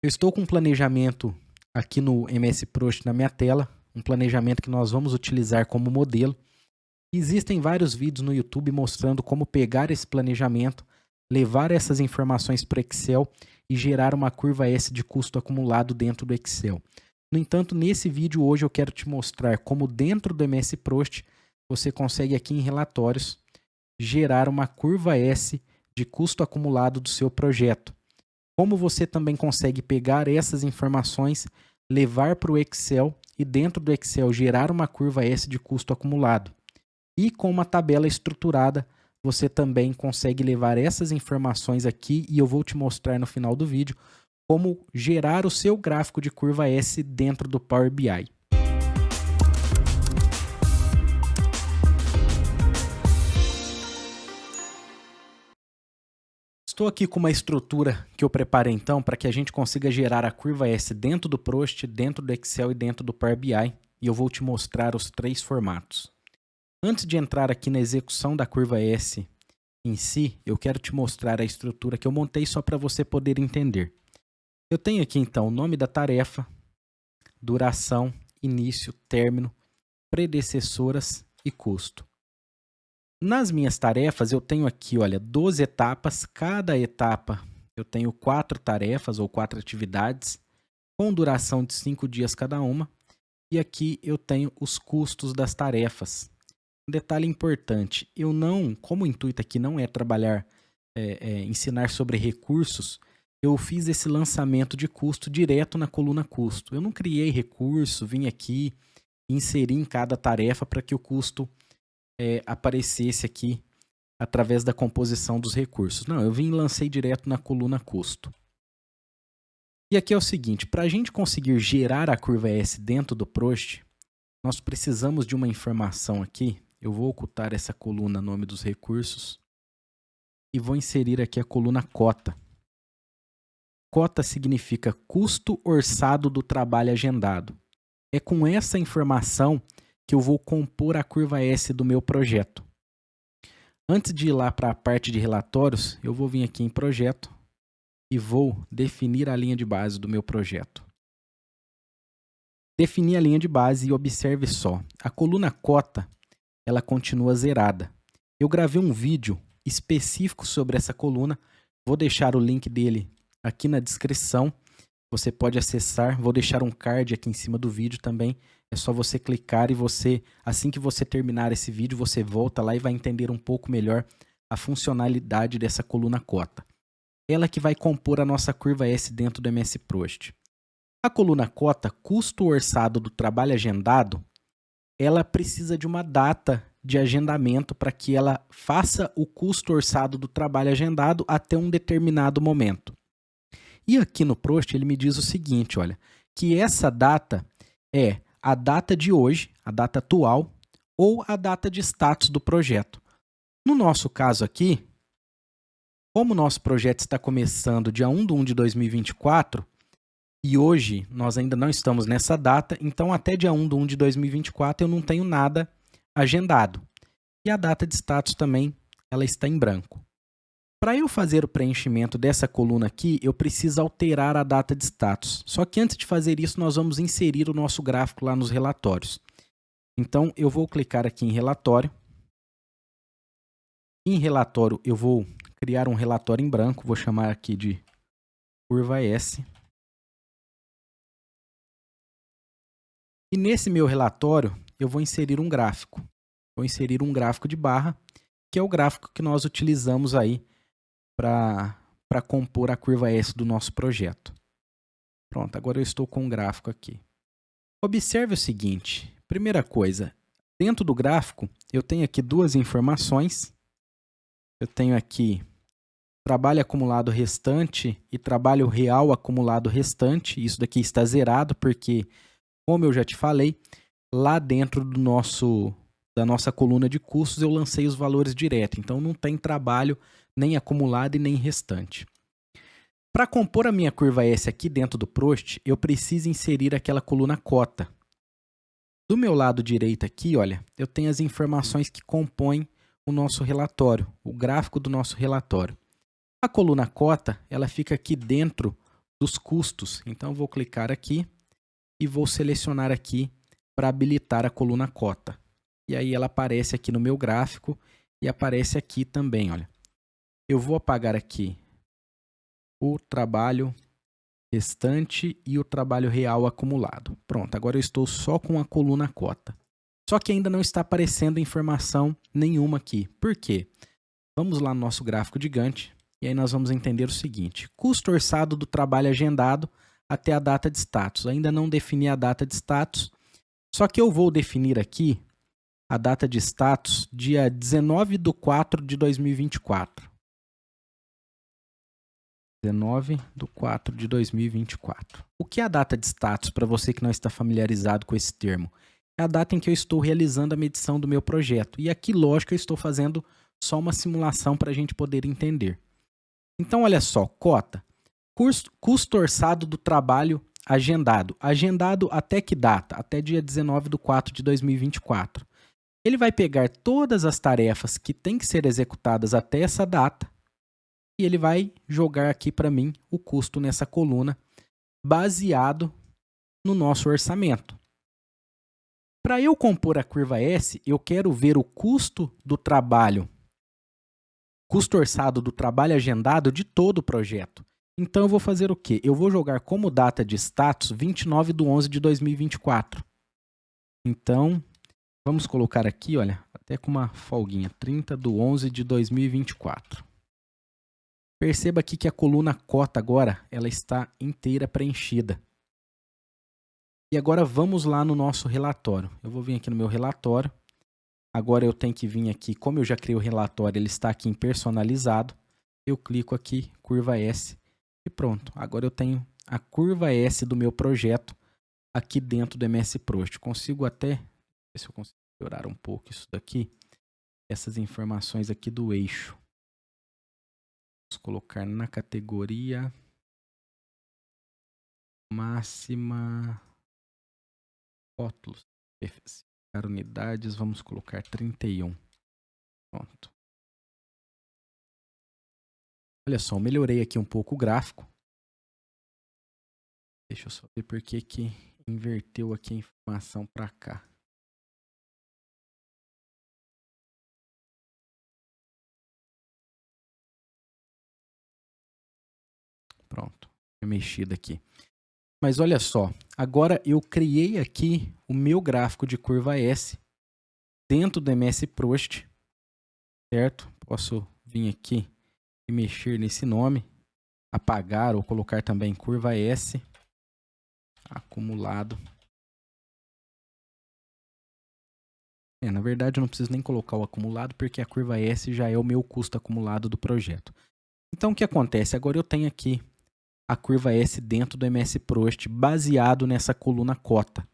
Eu estou com um planejamento aqui no MS Prost na minha tela, um planejamento que nós vamos utilizar como modelo. Existem vários vídeos no YouTube mostrando como pegar esse planejamento, levar essas informações para o Excel e gerar uma curva S de custo acumulado dentro do Excel. No entanto, nesse vídeo hoje eu quero te mostrar como dentro do MS Prost você consegue aqui em relatórios gerar uma curva S de custo acumulado do seu projeto. Como você também consegue pegar essas informações, levar para o Excel e dentro do Excel gerar uma curva S de custo acumulado. E com uma tabela estruturada, você também consegue levar essas informações aqui e eu vou te mostrar no final do vídeo como gerar o seu gráfico de curva S dentro do Power BI. Estou aqui com uma estrutura que eu preparei então para que a gente consiga gerar a curva S dentro do Prost, dentro do Excel e dentro do Power BI, e eu vou te mostrar os três formatos. Antes de entrar aqui na execução da curva S em si, eu quero te mostrar a estrutura que eu montei só para você poder entender. Eu tenho aqui então o nome da tarefa, duração, início, término, predecessoras e custo. Nas minhas tarefas eu tenho aqui, olha, 12 etapas, cada etapa eu tenho 4 tarefas ou 4 atividades, com duração de 5 dias cada uma, e aqui eu tenho os custos das tarefas. Um detalhe importante, eu não, como o intuito aqui não é trabalhar, ensinar sobre recursos, eu fiz esse lançamento de custo direto na coluna custo. Eu não criei recurso, vim aqui e inseri em cada tarefa para que o custo aparecesse aqui através da composição dos recursos. Não, eu vim e lancei direto na coluna custo. E aqui é o seguinte, para a gente conseguir gerar a curva S dentro do Prost, nós precisamos de uma informação aqui. Eu vou ocultar essa coluna nome dos recursos e vou inserir aqui a coluna cota. Cota significa custo orçado do trabalho agendado. É com essa informação que eu vou compor a curva S do meu projeto. Antes de ir lá para a parte de relatórios, eu vou vir aqui em projeto e vou definir a linha de base do meu projeto. Defini a linha de base e observe só, a coluna cota, ela continua zerada. Eu gravei um vídeo específico sobre essa coluna, vou deixar o link dele aqui na descrição, você pode acessar, vou deixar um card aqui em cima do vídeo também, é só você clicar e você, assim que você terminar esse vídeo, você volta lá e vai entender um pouco melhor a funcionalidade dessa coluna cota. Ela que vai compor a nossa curva S dentro do MS Prost. A coluna cota, custo orçado do trabalho agendado, ela precisa de uma data de agendamento para que ela faça o custo orçado do trabalho agendado até um determinado momento. E aqui no Prost ele me diz o seguinte, olha, que essa data é a data de hoje, a data atual, ou a data de status do projeto. No nosso caso aqui, como o nosso projeto está começando dia 1/1 de 2024, e hoje nós ainda não estamos nessa data, então até dia 1/1 de 2024 eu não tenho nada agendado. E a data de status também, ela está em branco. Para eu fazer o preenchimento dessa coluna aqui, eu preciso alterar a data de status. Só que antes de fazer isso, nós vamos inserir o nosso gráfico lá nos relatórios. Então, eu vou clicar aqui em relatório. Em relatório, eu vou criar um relatório em branco, vou chamar aqui de curva S. E nesse meu relatório, eu vou inserir um gráfico. Vou inserir um gráfico de barra, que é o gráfico que nós utilizamos aí para compor a curva S do nosso projeto. Pronto, agora eu estou com um gráfico aqui. Observe o seguinte, primeira coisa, dentro do gráfico eu tenho aqui duas informações. Eu tenho aqui trabalho acumulado restante e trabalho real acumulado restante. Isso daqui está zerado porque, como eu já te falei, lá dentro da nossa coluna de custos eu lancei os valores direto. Então não tem trabalho nem acumulado e nem restante. Para compor a minha curva S aqui dentro do Prost, eu preciso inserir aquela coluna cota. Do meu lado direito aqui, olha, eu tenho as informações que compõem o nosso relatório, o gráfico do nosso relatório. A coluna cota, ela fica aqui dentro dos custos. Então, eu vou clicar aqui e vou selecionar aqui para habilitar a coluna cota. E aí ela aparece aqui no meu gráfico e aparece aqui também, olha. Eu vou apagar aqui o trabalho restante e o trabalho real acumulado. Pronto, agora eu estou só com a coluna cota. Só que ainda não está aparecendo informação nenhuma aqui. Por quê? Vamos lá no nosso gráfico de Gantt e aí nós vamos entender o seguinte. Custo orçado do trabalho agendado até a data de status. Ainda não defini a data de status, só que eu vou definir aqui a data de status dia 19/4/2024. 19/4/2024. O que é a data de status, para você que não está familiarizado com esse termo? É a data em que eu estou realizando a medição do meu projeto. E aqui, lógico, eu estou fazendo só uma simulação para a gente poder entender. Então, olha só, cota. Custo orçado do trabalho agendado. Agendado até que data? Até dia 19/4/2024. Ele vai pegar todas as tarefas que têm que ser executadas até essa data e ele vai jogar aqui para mim o custo nessa coluna, baseado no nosso orçamento. Para eu compor a curva S, eu quero ver o custo do trabalho, custo orçado do trabalho agendado de todo o projeto. Então eu vou fazer o quê? Eu vou jogar como data de status 29/11/2024. Então, vamos colocar aqui, olha, até com uma folguinha, 30/11/2024. Perceba aqui que a coluna cota agora, ela está inteira preenchida. E agora vamos lá no nosso relatório. Eu vou vir aqui no meu relatório. Agora eu tenho que vir aqui, como eu já criei o relatório, ele está aqui em personalizado. Eu clico aqui, curva S, e pronto. Agora eu tenho a curva S do meu projeto aqui dentro do MS Prost. Consigo até, ver se eu consigo melhorar um pouco isso daqui, essas informações aqui do eixo. Vamos colocar na categoria máxima rótulos, especificar unidades, vamos colocar 31. Pronto. Olha só, eu melhorei aqui um pouco o gráfico. Deixa eu só ver por que inverteu aqui a informação para cá. Pronto, mexido aqui. Mas olha só, agora eu criei aqui o meu gráfico de curva S dentro do MS Prost, certo? Posso vir aqui e mexer nesse nome, apagar ou colocar também curva S, acumulado. Na verdade eu não preciso nem colocar o acumulado porque a curva S já é o meu custo acumulado do projeto. Então o que acontece? Agora eu tenho aqui a curva S dentro do MS Prost baseado nessa coluna cota.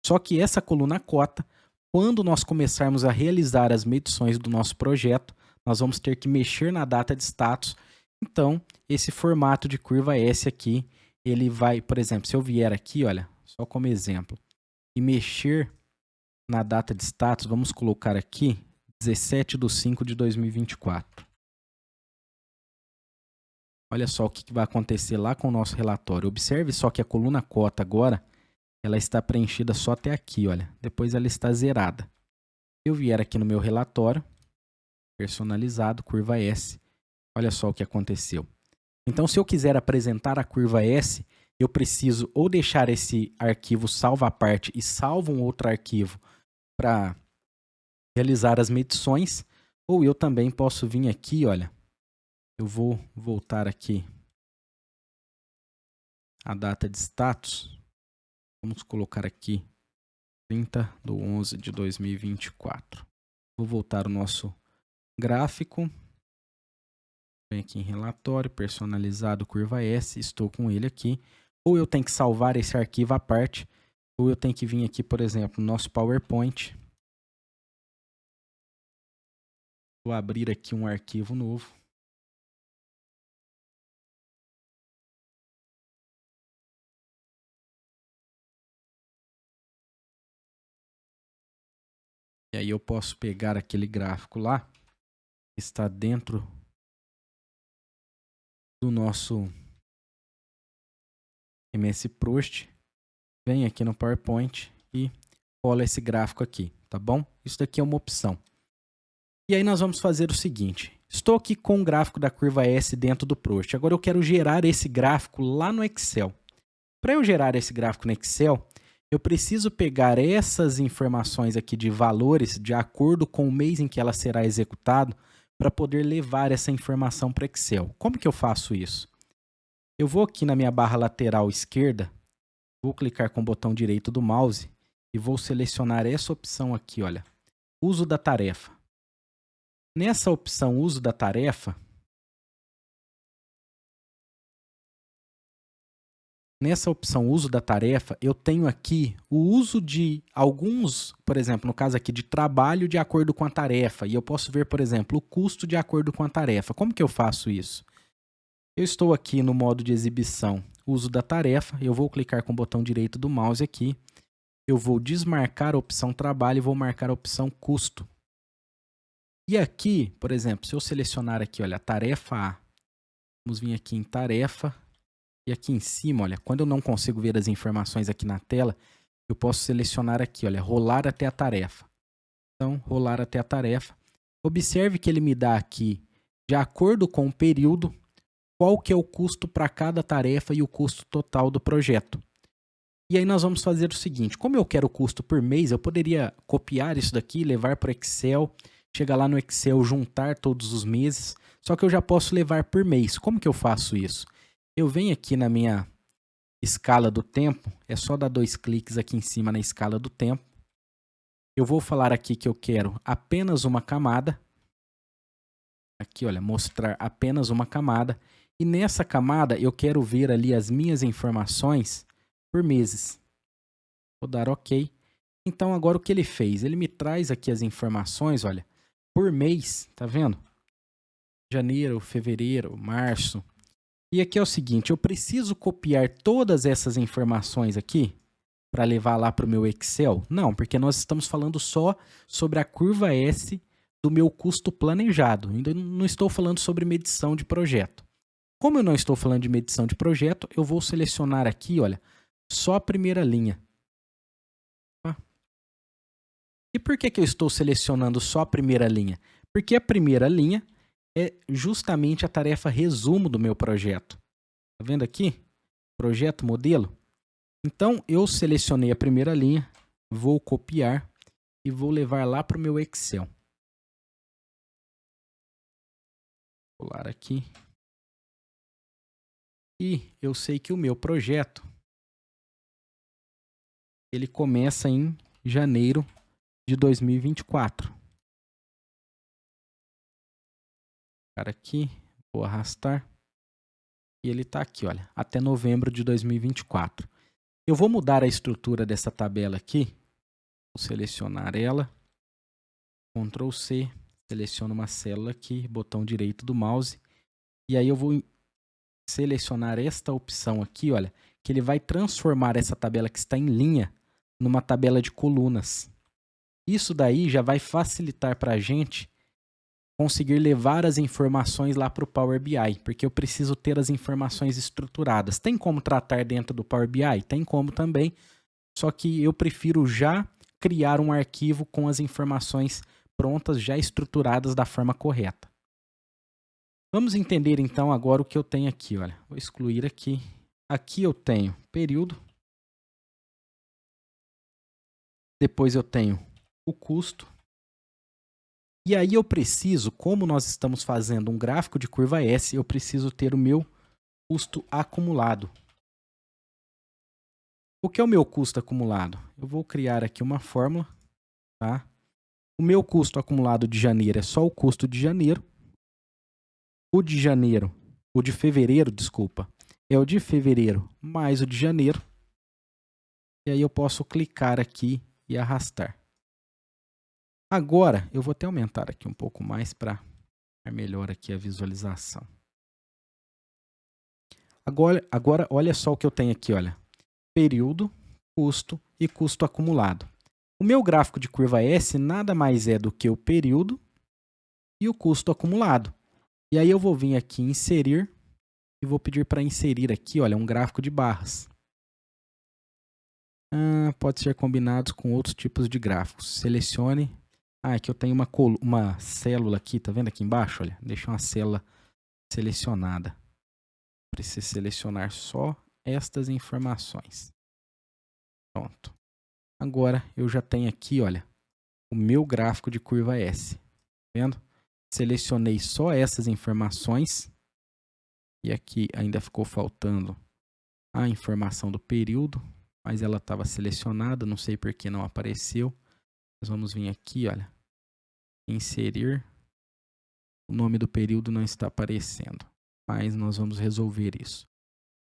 Só que essa coluna cota, quando nós começarmos a realizar as medições do nosso projeto, nós vamos ter que mexer na data de status. Então, esse formato de curva S aqui, ele vai, por exemplo, se eu vier aqui, olha, só como exemplo, e mexer na data de status, vamos colocar aqui 17/5/2024. Olha só o que vai acontecer lá com o nosso relatório. Observe só que a coluna cota agora, ela está preenchida só até aqui, olha. Depois ela está zerada. Se eu vier aqui no meu relatório, personalizado, curva S, olha só o que aconteceu. Então, se eu quiser apresentar a curva S, eu preciso ou deixar esse arquivo salvo à parte e salvo um outro arquivo para realizar as medições, ou eu também posso vir aqui, olha, eu vou voltar aqui a data de status, vamos colocar aqui 30/11/2024. Vou voltar o nosso gráfico, vem aqui em relatório, personalizado, curva S, estou com ele aqui, ou eu tenho que salvar esse arquivo à parte, ou eu tenho que vir aqui, por exemplo, no nosso PowerPoint. Vou abrir aqui um arquivo novo. E aí eu posso pegar aquele gráfico lá, que está dentro do nosso MS Prost, venho aqui no PowerPoint e colo esse gráfico aqui, tá bom? Isso daqui é uma opção. E aí nós vamos fazer o seguinte, estou aqui com o gráfico da curva S dentro do Prost, agora eu quero gerar esse gráfico lá no Excel. Para eu gerar esse gráfico no Excel, eu preciso pegar essas informações aqui de valores de acordo com o mês em que ela será executado para poder levar essa informação para o Excel. Como que eu faço isso? Eu vou aqui na minha barra lateral esquerda, vou clicar com o botão direito do mouse e vou selecionar essa opção aqui, olha, uso da tarefa. Nessa opção uso da tarefa, eu tenho aqui o uso de alguns, por exemplo, no caso aqui de trabalho de acordo com a tarefa. E eu posso ver, por exemplo, o custo de acordo com a tarefa. Como que eu faço isso? Eu estou aqui no modo de exibição, uso da tarefa. Eu vou clicar com o botão direito do mouse aqui. Eu vou desmarcar a opção trabalho e vou marcar a opção custo. E aqui, por exemplo, se eu selecionar aqui, olha, tarefa A. Vamos vir aqui em tarefa. E aqui em cima, olha, quando eu não consigo ver as informações aqui na tela, eu posso selecionar aqui, olha, rolar até a tarefa. Então, rolar até a tarefa. Observe que ele me dá aqui, de acordo com o período, qual que é o custo para cada tarefa e o custo total do projeto. E aí nós vamos fazer o seguinte, como eu quero o custo por mês, eu poderia copiar isso daqui, levar para o Excel, chegar lá no Excel, juntar todos os meses, só que eu já posso levar por mês. Como que eu faço isso? Eu venho aqui na minha escala do tempo, é só dar 2 cliques aqui em cima na escala do tempo. Eu vou falar aqui que eu quero apenas uma camada. Aqui, olha, mostrar apenas uma camada. E nessa camada eu quero ver ali as minhas informações por meses. Vou dar OK. Então agora o que ele fez? Ele me traz aqui as informações, olha, por mês, tá vendo? Janeiro, fevereiro, março. E aqui é o seguinte, eu preciso copiar todas essas informações aqui para levar lá para o meu Excel? Não, porque nós estamos falando só sobre a curva S do meu custo planejado. Ainda não estou falando sobre medição de projeto. Como eu não estou falando de medição de projeto, eu vou selecionar aqui, olha, só a primeira linha. E por que eu estou selecionando só a primeira linha? Porque a primeira linha é justamente a tarefa resumo do meu projeto. Tá vendo aqui? Projeto modelo. Então, eu selecionei a primeira linha, vou copiar e vou levar lá para o meu Excel. Vou pular aqui. E eu sei que o meu projeto, ele começa em janeiro de 2024. Aqui, vou arrastar. E ele está aqui, olha, até novembro de 2024. Eu vou mudar a estrutura dessa tabela aqui. Vou selecionar ela. Ctrl C, seleciono uma célula aqui, botão direito do mouse. E aí eu vou selecionar esta opção aqui, olha, que ele vai transformar essa tabela que está em linha numa tabela de colunas. Isso daí já vai facilitar para a gente conseguir levar as informações lá para o Power BI, porque eu preciso ter as informações estruturadas. Tem como tratar dentro do Power BI? Tem como também, só que eu prefiro já criar um arquivo com as informações prontas, já estruturadas da forma correta. Vamos entender então agora o que eu tenho aqui, olha. Vou excluir aqui. Aqui eu tenho período. Depois eu tenho o custo. E aí eu preciso, como nós estamos fazendo um gráfico de curva S, eu preciso ter o meu custo acumulado. O que é o meu custo acumulado? Eu vou criar aqui uma fórmula, tá? O meu custo acumulado de janeiro é só o custo de janeiro. O de fevereiro, desculpa, é o de fevereiro mais o de janeiro. E aí eu posso clicar aqui e arrastar. Agora, eu vou até aumentar aqui um pouco mais para ficar melhor aqui a visualização. Agora, olha só o que eu tenho aqui, olha. Período, custo e custo acumulado. O meu gráfico de curva S nada mais é do que o período e o custo acumulado. E aí eu vou vir aqui em inserir e vou pedir para inserir aqui, olha, um gráfico de barras. Pode ser combinados com outros tipos de gráficos. Selecione. Aqui eu tenho uma célula aqui, tá vendo aqui embaixo? Olha, deixa uma célula selecionada. Preciso selecionar só estas informações. Pronto. Agora eu já tenho aqui, olha, o meu gráfico de curva S. Tá vendo? Selecionei só essas informações. E aqui ainda ficou faltando a informação do período, mas ela estava selecionada, não sei por que não apareceu. Nós vamos vir aqui, olha, inserir. O nome do período não está aparecendo, mas nós vamos resolver isso.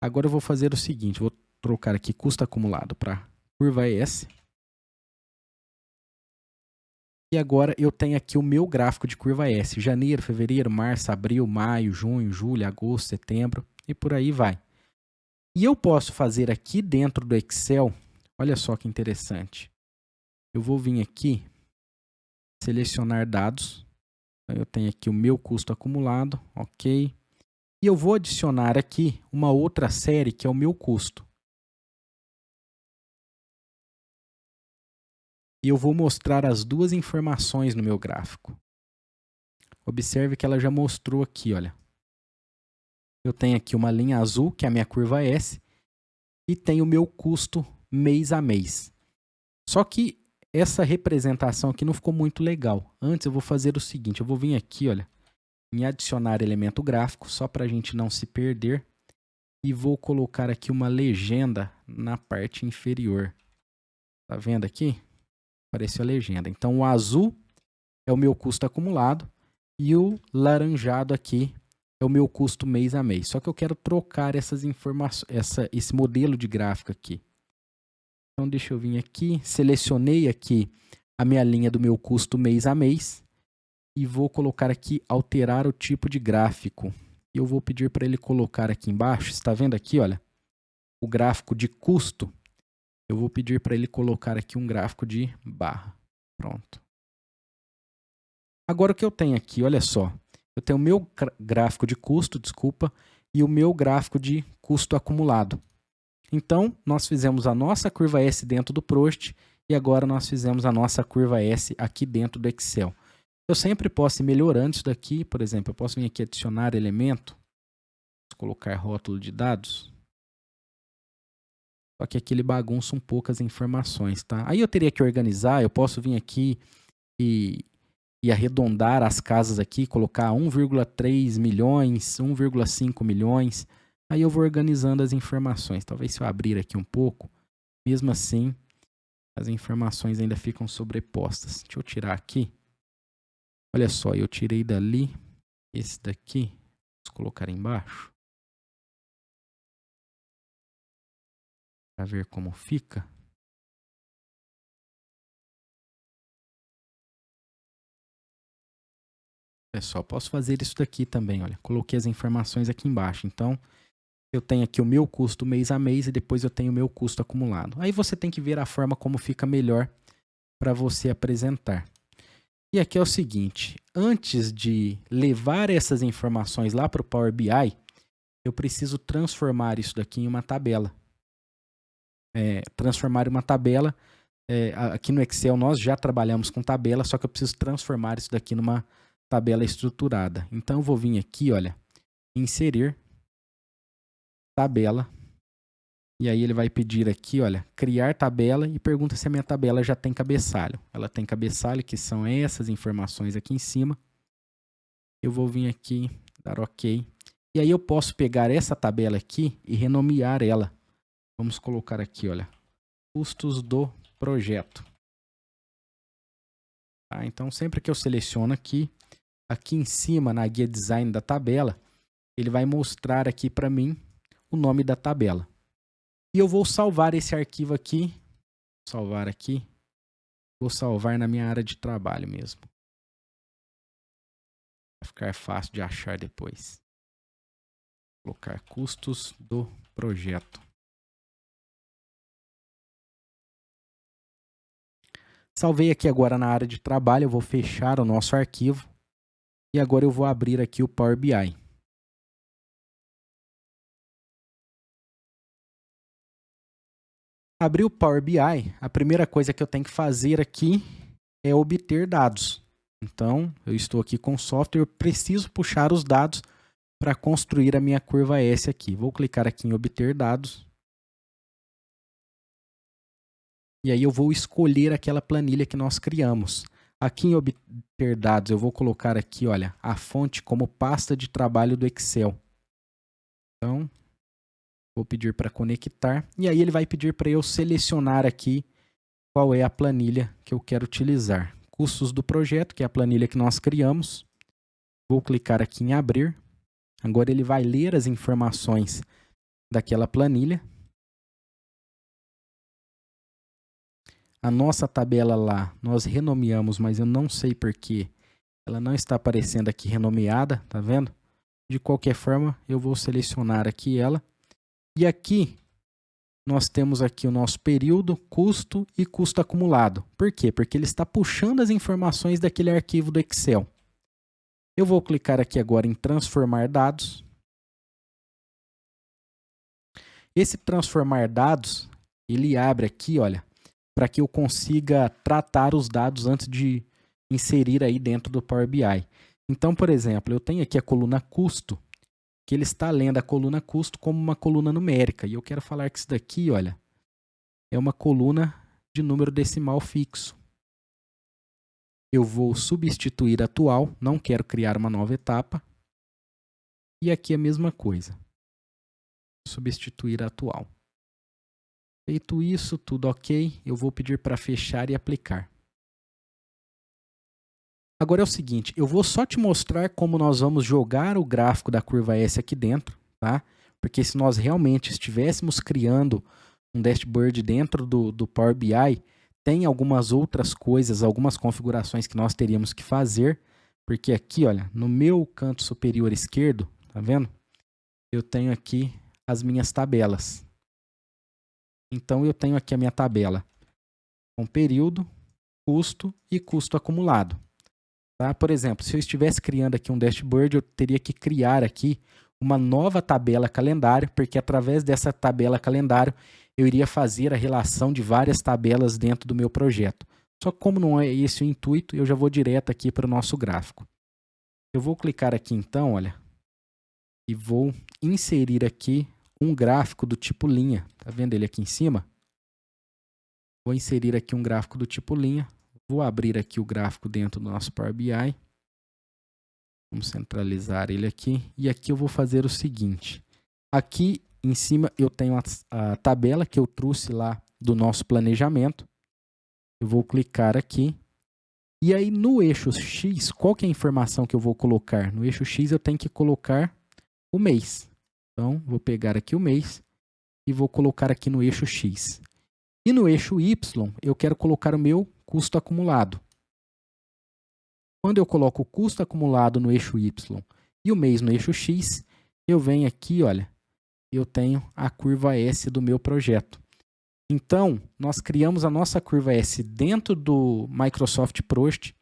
Agora eu vou fazer o seguinte, vou trocar aqui custo acumulado para curva S. E agora eu tenho aqui o meu gráfico de curva S. Janeiro, fevereiro, março, abril, maio, junho, julho, agosto, setembro e por aí vai. E eu posso fazer aqui dentro do Excel, olha só que interessante. Eu vou vir aqui, selecionar dados. Eu tenho aqui o meu custo acumulado, ok. E eu vou adicionar aqui uma outra série que é o meu custo. E eu vou mostrar as duas informações no meu gráfico. Observe que ela já mostrou aqui, olha. Eu tenho aqui uma linha azul, que é a minha curva S, e tenho o meu custo mês a mês. Só que essa representação aqui não ficou muito legal. Antes eu vou fazer o seguinte, eu vou vir aqui, olha, em adicionar elemento gráfico, só para a gente não se perder. E vou colocar aqui uma legenda na parte inferior. Tá vendo aqui? Apareceu a legenda. Então o azul é o meu custo acumulado e o laranjado aqui é o meu custo mês a mês. Só que eu quero trocar essas informações, esse modelo de gráfico aqui. Então deixa eu vir aqui, selecionei aqui a minha linha do meu custo mês a mês e vou colocar aqui alterar o tipo de gráfico. E eu vou pedir para ele colocar aqui embaixo, está vendo aqui, olha, o gráfico de custo. Eu vou pedir para ele colocar aqui um gráfico de barra. Pronto. Agora o que eu tenho aqui, olha só. Eu tenho o meu gráfico de custo, desculpa, e o meu gráfico de custo acumulado. Então, nós fizemos a nossa curva S dentro do Prost e agora nós fizemos a nossa curva S aqui dentro do Excel. Eu sempre posso ir melhorando isso daqui, por exemplo, eu posso vir aqui adicionar elemento, colocar rótulo de dados. Só que aqui ele bagunça um pouco as informações, tá? Aí eu teria que organizar, eu posso vir aqui e arredondar as casas aqui, colocar 1,3 milhões, 1,5 milhões. Aí eu vou organizando as informações. Talvez se eu abrir aqui um pouco, mesmo assim, as informações ainda ficam sobrepostas. Deixa eu tirar aqui. Olha só, eu tirei dali, esse daqui, vou colocar embaixo. Para ver como fica. Pessoal, posso fazer isso daqui também, olha. Coloquei as informações aqui embaixo. Então, eu tenho aqui o meu custo mês a mês e depois eu tenho o meu custo acumulado. Aí você tem que ver a forma como fica melhor para você apresentar. E aqui é o seguinte, antes de levar essas informações lá para o Power BI, eu preciso transformar isso daqui em uma tabela. Transformar em uma tabela, aqui no Excel nós já trabalhamos com tabela, só que eu preciso transformar isso daqui numa tabela estruturada. Então eu vou vir aqui, olha, inserir tabela. E aí ele vai pedir aqui, olha, criar tabela e pergunta se a minha tabela já tem cabeçalho. Ela tem cabeçalho, que são essas informações aqui em cima. Eu vou vir aqui, dar OK. E aí eu posso pegar essa tabela aqui e renomear ela. Vamos colocar aqui, olha, custos do projeto. Tá? Então sempre que eu seleciono aqui em cima na guia design da tabela, ele vai mostrar aqui para mim o nome da tabela. E eu vou salvar esse arquivo aqui, salvar aqui, vou salvar na minha área de trabalho mesmo. Vai ficar fácil de achar depois. Vou colocar custos do projeto. Salvei aqui agora na área de trabalho, eu vou fechar o nosso arquivo. E agora eu vou abrir aqui o Power BI. Abrir o Power BI, a primeira coisa que eu tenho que fazer aqui é obter dados. Então, eu estou aqui com o software, eu preciso puxar os dados para construir a minha curva S aqui. Vou clicar aqui em obter dados. E aí eu vou escolher aquela planilha que nós criamos. Aqui em obter dados, eu vou colocar aqui, olha, a fonte como pasta de trabalho do Excel. Então, vou pedir para conectar. E aí ele vai pedir para eu selecionar aqui qual é a planilha que eu quero utilizar. Custos do projeto, que é a planilha que nós criamos. Vou clicar aqui em abrir. Agora ele vai ler as informações daquela planilha. A nossa tabela lá, nós renomeamos, mas eu não sei porquê. Ela não está aparecendo aqui renomeada, tá vendo? De qualquer forma, eu vou selecionar aqui ela. E aqui, nós temos aqui o nosso período, custo e custo acumulado. Por quê? Porque ele está puxando as informações daquele arquivo do Excel. Eu vou clicar aqui agora em transformar dados. Esse transformar dados, ele abre aqui, olha, para que eu consiga tratar os dados antes de inserir aí dentro do Power BI. Então, por exemplo, eu tenho aqui a coluna custo, que ele está lendo a coluna custo como uma coluna numérica. E eu quero falar que isso daqui, olha, é uma coluna de número decimal fixo. Eu vou substituir atual, não quero criar uma nova etapa. E aqui a mesma coisa. Substituir atual. Feito isso, tudo ok, eu vou pedir para fechar e aplicar. Agora é o seguinte, eu vou só te mostrar como nós vamos jogar o gráfico da curva S aqui dentro, tá? Porque se nós realmente estivéssemos criando um dashboard dentro do Power BI, tem algumas outras coisas, algumas configurações que nós teríamos que fazer, porque aqui, olha, no meu canto superior esquerdo, tá vendo? Eu tenho aqui as minhas tabelas. Então, eu tenho aqui a minha tabela com período, custo e custo acumulado. Tá? Por exemplo, se eu estivesse criando aqui um dashboard, eu teria que criar aqui uma nova tabela calendário, porque através dessa tabela calendário, eu iria fazer a relação de várias tabelas dentro do meu projeto. Só que como não é esse o intuito, eu já vou direto aqui para o nosso gráfico. Eu vou clicar aqui então, olha, e vou inserir aqui um gráfico do tipo linha. Tá vendo ele aqui em cima? Vou inserir aqui um gráfico do tipo linha. Vou abrir aqui o gráfico dentro do nosso Power BI. Vamos centralizar ele aqui. E aqui eu vou fazer o seguinte. Aqui em cima eu tenho a tabela que eu trouxe lá do nosso planejamento. Eu vou clicar aqui. E aí no eixo X, qual que é a informação que eu vou colocar? No eixo X eu tenho que colocar o mês. Então, vou pegar aqui o mês e vou colocar aqui no eixo X. E no eixo Y, eu quero colocar o meu custo acumulado. Quando eu coloco o custo acumulado no eixo Y e o mês no eixo X, eu venho aqui, olha, eu tenho a curva S do meu projeto. Então, nós criamos a nossa curva S dentro do Microsoft Project,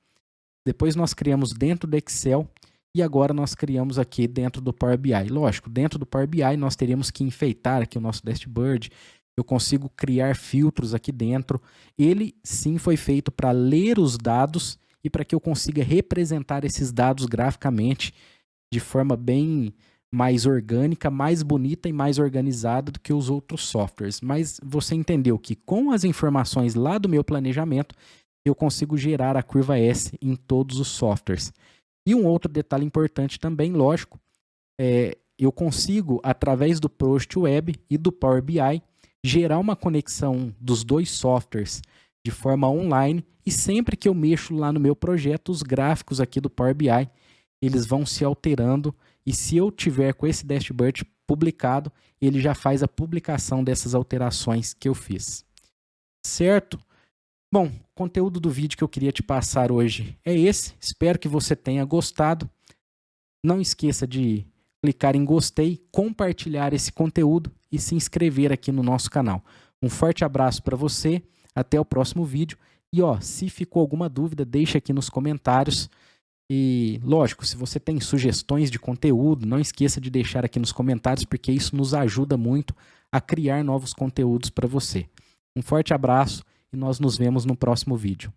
depois nós criamos dentro do Excel, e agora nós criamos aqui dentro do Power BI. Lógico, dentro do Power BI nós teríamos que enfeitar aqui o nosso dashboard. Eu consigo criar filtros aqui dentro. Ele sim foi feito para ler os dados e para que eu consiga representar esses dados graficamente de forma bem mais orgânica, mais bonita e mais organizada do que os outros softwares. Mas você entendeu que com as informações lá do meu planejamento, eu consigo gerar a curva S em todos os softwares. E um outro detalhe importante também, lógico, eu consigo, através do Project Web e do Power BI, gerar uma conexão dos dois softwares de forma online e sempre que eu mexo lá no meu projeto, os gráficos aqui do Power BI, eles vão se alterando e se eu tiver com esse dashboard publicado, ele já faz a publicação dessas alterações que eu fiz. Certo? Bom, o conteúdo do vídeo que eu queria te passar hoje é esse. Espero que você tenha gostado. Não esqueça de clicar em gostei, compartilhar esse conteúdo e se inscrever aqui no nosso canal. Um forte abraço para você, até o próximo vídeo. E se ficou alguma dúvida, deixa aqui nos comentários. E, lógico, se você tem sugestões de conteúdo, não esqueça de deixar aqui nos comentários, porque isso nos ajuda muito a criar novos conteúdos para você. Um forte abraço e nós nos vemos no próximo vídeo.